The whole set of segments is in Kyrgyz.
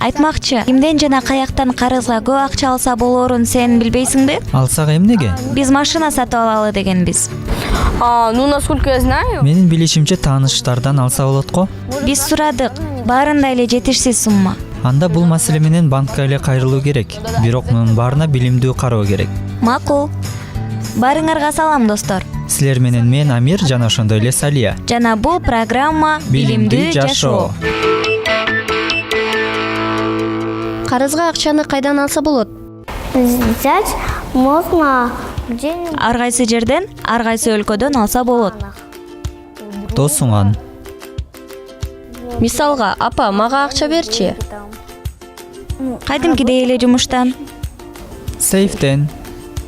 Айтмакчы, кимден жана каяктан карызга көп акча алса болоорун сен билбейсиңби? Алсак эмнеге? Биз машина сатып алалы дегенбиз. Ну, насколько я знаю... Менин билишимче тааныштардан алса болот го. Биз сурадык, баарында эле жетишсиз сумма. Анда бул маселе менен банкка эле кайрылуу керек. Бирок мунун баарына билимдүү кароо керек. Макул. Баарыңарга салам, достор. Силер менен мен Амир жана ошондой эле Салия. Жана бул программа Билимдүү жашоо. Карызга акчаны кайдан алса болот? Взять можно где-нибудь. Ар кайсы жерден, ар кайсы өлкөдөн алса болот. Досуңан. Мисалга, апа, мага акча берчи. Кадимкидей эле жумуштан. Сейфтен.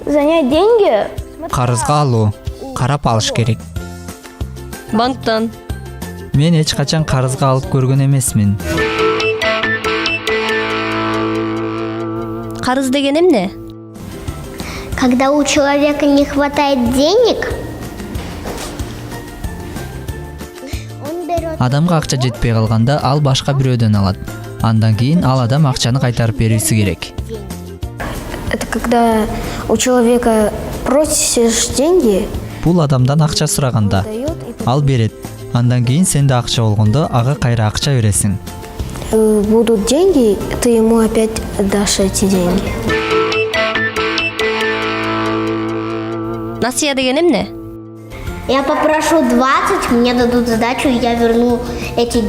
Занять деньги? Карызга алуу. Карап алыш керек. Банктан. Мен эч качан карызга алып көргөн эмесмин. Карыз деген эмне? Когда у человека не хватает денег, он берет... Адамга акча жетпей калганда ал башка бирөөдөн алат. Андан кийин ал адам акчаны кайтарып берүүсү керек. Это когда у человека просишь деньги, Бул адамдан акча сураганда ал берет. Андан кийин сенде акча болгондо ага кайра акча бересиң. будут деньги, ты ему опять дашь эти деньги. Насыя деген эмне? Я попрошу 20, мне дадут сдачу, и я верну эти...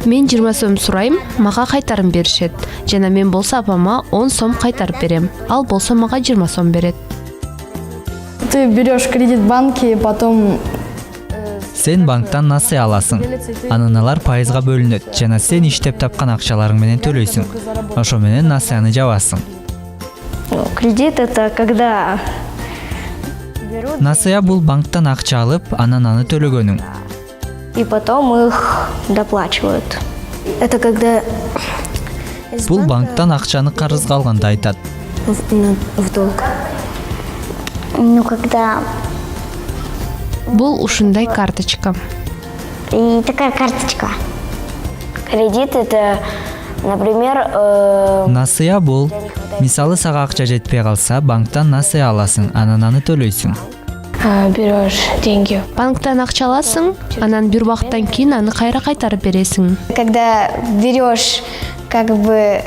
Мен 20 сом сурайм, мага кайтарым беришет. Жана мен болсо апама 10 сом кайтарып берем. Ал болсо мага 20 сом берет. Ты берешь кредит в банке, потом... Сен банктан насыя аласың. Анан алар пайызга бөлүнөт жана сен иштеп тапкан акчаларың менен төлөйсүң. Ошо менен насыяны жабасың. Кредит это когда... Насыя бул банктан акча алып, анан аны төлөгөнүң. И потом их доплачивают. Это когда... Бул банктан акчаны карызга алганда айтат. В долг. Ну, когда... Бул ушундай карточка. И такая карточка. Кредит это, например... Насыя бул, мисалы сага акча жетпей калса, банктан насыя аласың, анан аны төлөйсүң. Берешь деньги. Банктан акча аласың, анан бир убакыттан кийин аны кайра кайтарып бересиң. Когда берешь как бы...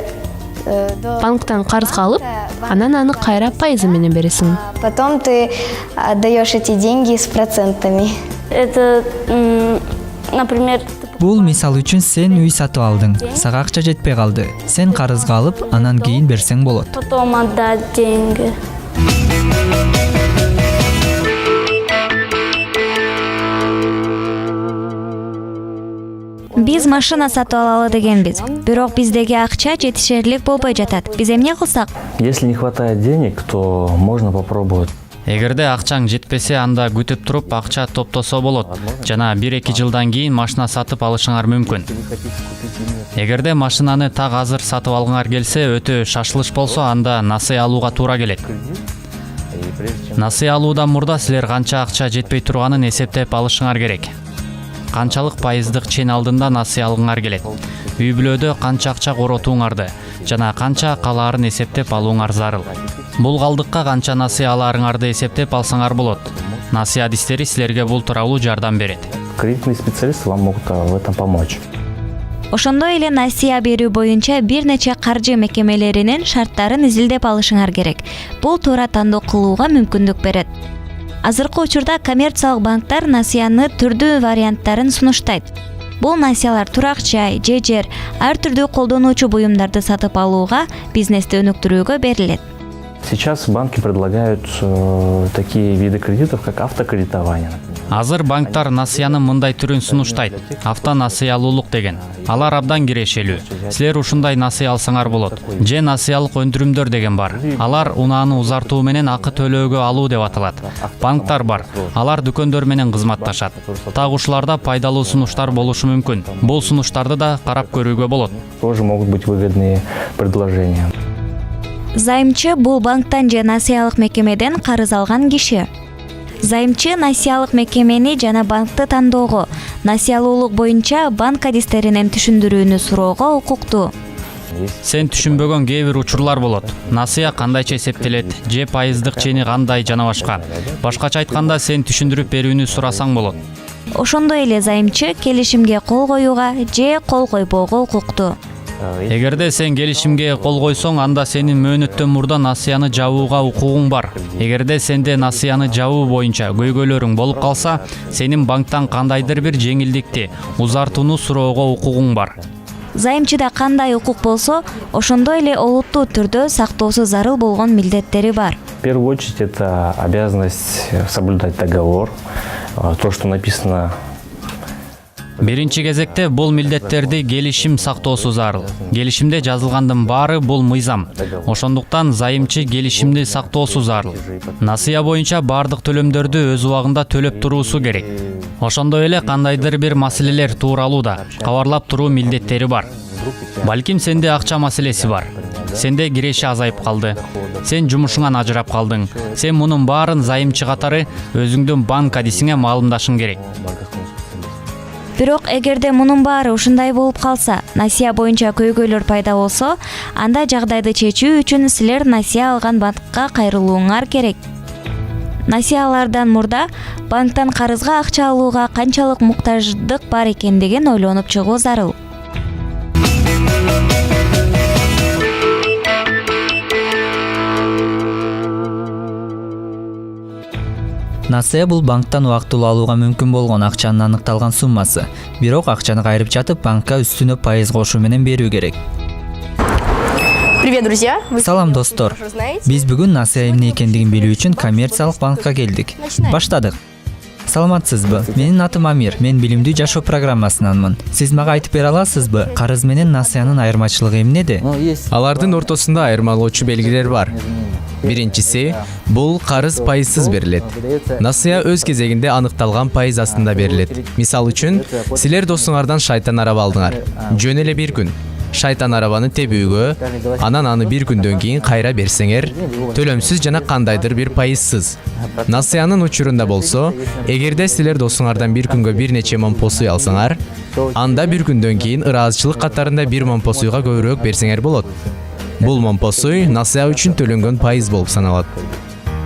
Банктан карызга алып, анан аны кайра пайызы менен бересиң. Потом ты отдаешь эти деньги с процентами. Это, например... Бул мисал үчүн сен үй сатып алдың, сага акча жетпей калды. Сен карызга алып, анан кийин берсең болот. Потом отдать деньги. Биз машина сатып алалы дегенбиз. Бирок биздеги акча жетишерлик болбой жатат. Биз эмне кылсак? Если не хватает денег, то можно попробовать. Эгерде акчаң жетпесе, анда күтүп туруп акча топтосо болот жана 1-2 жылдан кийин машина сатып алышыңар мүмкүн. Эгерде машинаны так азыр сатып алгыңар келсе, өтө шашылыш болсо, анда насыя алууга туура келет. Насыя алуудан мурда силер канча акча жетпей турганын эсептеп алышыңар керек. Канчалык пайыздык чен алдында насыя алгыңар келет. Үй бүлөдө канча акча коротууңарды жана канча калаарын эсептеп алууңар зарыл. Бул калдыкка канча насыя аларыңарды эсептеп алсаңар болот. Насыя адистери силерге бул тууралуу жардам берет. Кредитные специалисты вам могут в этом помочь. Ошондой эле насыя берүү боюнча бир нече каржы мекемелеринин шарттарын изилдеп алышыңар керек. Бул туура тандоо кылууга мүмкүндүк берет. Азыркы учурда коммерциялык банктар насыяны түрдүү варианттарын сунуштайт. Бул насыялар турак жай, жер, ар түрдүү колдонуучу буюмдарды сатып алууга, бизнести өнүктүрүүгө берилет. Сейчас банки предлагают такие виды кредитов, как автокредитование. Азыр банктар насыянын мындай түрүн сунуштайт. Автонасыялуулук деген. Алар абдан кирешелүү. Силер ушундай насыя алсаңар болот. Же насыялык өндүрүмдөр деген бар. Алар унааны узартуу менен акы төлөөгө алуу деп аталат. Банктар бар. Алар дүкөндөр менен кызматташат. Так ушуларда пайдалуу сунуштар болушу мүмкүн. Бул сунуштарды да карап көрүүгө болот. Тоже могут быть выгодные предложения. Займчы бул банктан же насыялык мекемеден карыз алган киши. Займчы насыялык мекемени жана банкты тандоого, насыялуулук боюнча банк адистеринен түшүндүрүүнү суроого укуктуу. Сен түшүнбөгөн кээ бир учурлар болот. Насыя кандайча эсептелет, же пайыздык чени кандай жана башка. Башкача айтканда сен түшүндүрүп берүүнү сурасаң болот. Ошондой эле займчы келишимге кол коюуга же кол койбоого укуктуу. Эгерде сен келишимге кол койсоң, анда сенин мөөнөттөн мурда насыяны жабууга укугуң бар. Эгерде сенде насыяны жабуу боюнча көйгөйлөрүң болуп калса, сенин банктан кандайдыр бир жеңилдикти, узартууну суроого укугуң бар. Займчыда кандай укук болсо, ошондой эле олуттуу түрдө сактоосу зарыл болгон милдеттери бар. В первую очередь это обязанность соблюдать договор, то, что написано. Биринчи кезекте бул милдеттерди келишим сактоосу зарыл. Келишимде жазылгандын баары бул мыйзам. Ошондуктан займчы келишимди сактоосу зарыл. Насыя боюнча бардык төлөмдөрдү өз убагында төлөп туруусу керек. Ошондой эле кандайдыр бир маселелер тууралуу да кабарлап туруу милдеттери бар. Балким сенде акча маселеси бар. Сенде киреши азайып калды. Сен жумушуңан ажырап калдың. Сен мунун баарын займчы катары өзүңдүн банк адисиңе маалымдашың керек. Бирок эгерде мунун баары ушундай болуп калса, насыя боюнча көйгөйлөр пайда болсо, анда жагдайды чечүү үчүн силер насыя алган банкка кайрылууңар керек. Насыялардан мурда банктан карызга акча алууга канчалык муктаждык бар экендигин ойлонуп чыгуу зарыл. Насыя бул банктан убактылуу алууга мүмкүн болгон акчанын аныкталган суммасы. Бирок акчаны кайрып жатып, банкка үстүнө пайыз кошуу менен берүү керек. Привет, друзья! Салам достор. Биз бүгүн насыя эмне экендигин билүү үчүн коммерциялык банкка келдик. Баштадык. Саламатсызбы? Менин атым Амир. Мен билимдүү жашоо программасынанмын. Сиз мага айтып бере аласызбы? Карыз менен насыянын айырмачылыгы эмнеде? Алардын ортосунда айырмалоочу белгилер бар. Биринчиси, бул карыз пайызсыз берилет. Насыя өз кезегинде аныкталган пайыз астында берилет. Мисал үчүн, силер досуңардан шайтан араба алдыңар. Жөн эле бир күн. Шайтан арабаны тебүүгө, анан аны бир күндөн кийин кайра берсеңер, төлөмсүз жана кандайдыр бир пайызсыз. Насыянын учурунда болсо, эгерде силер досуңардан бир күнгө бир нече момпосуй алсаңар, анда бир күндөн кийин ыраазычылык катарында бир момпосуйга көбүрөөк берсеңер болот. Бул момпосуй насыя үчүн төлөнгөн пайыз болуп саналат.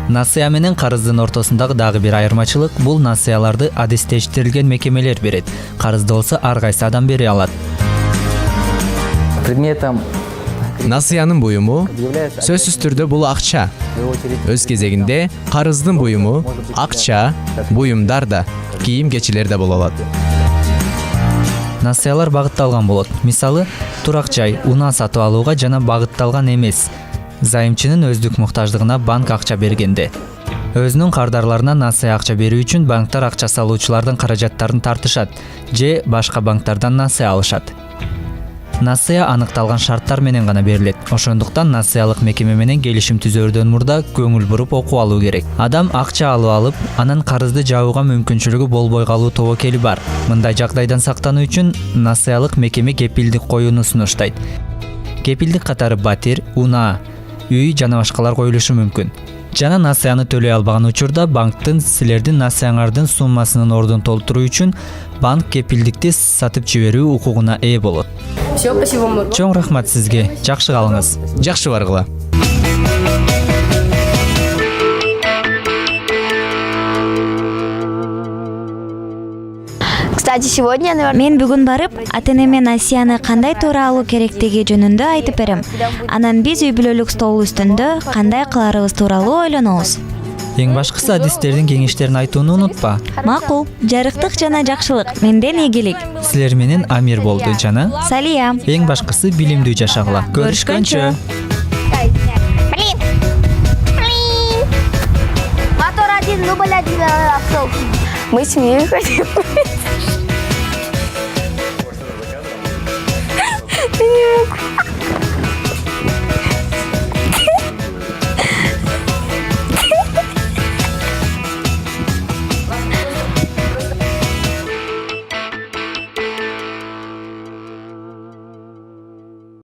Насыя менен карыздын ортосундагы дагы бир айырмачылык бул насыяларды адистештирилген мекемелер берет. Карызды болсо ар кайсы адам бере алат. Насыянын буюму сөзсүз түрдө бул акча. Өз кезегинде карыздын буюму акча, буюмдар да, кийим-кечилер да боло алат. Насыялар багытталган болот. Мисалы, турак жай, унаа сатып алууга жана багытталган эмес. Займчынын өздүк муктаждыгына банк акча бергенде. Өзүнүн кардарларына насыя акча берүү үчүн банктар акча салуучулардын каражаттарын тартышат же башка банктардан насыя алышат. Насыя аныкталган шарттар менен гана берилет. Ошондуктан насыялык мекеме менен келишим түзөөрдөн мурда көңүл буруп окуп алуу керек. Адам акча алып, анан карызды жабууга мүмкүнчүлүгү болбой калуу тобокели бар. Мындай жагдайдан сактануу үчүн насыялык мекеме кепилдик коюуну сунуштайт. Кепилдик катары батир, унаа, үй жана башкалар коюлушу мүмкүн. Жана насыяны төлөй албаган учурда банктын силердин насыяңардын суммасынын ордун толтуруу үчүн банк кепилдикти сатып жиберүү укугуна ээ болот. Все, спасибо. Чоң рахмат сизге. Жакшы калыңыз. Жакшы баргыла. Кстати, сегодня, наверное... Мен бүгүн барып, ата-энеме насыяны кандай туура алуу керектиги жөнүндө айтып берем. Анан биз үй бүлөлүк стол үстүндө кандай кыларыбыз тууралуу ойлонобуз. Эң башкысы адистердин кеңештерин айтууну унутпа. Макул, жарыктык жана жакшылык менден ийгилик. Силер менен Амир болду жана. Салиям. Эң башкысы билимдүү жашагыла. Көрүшкөнчө. были тебя отсылки. Мы семьей хотим. Я не могу.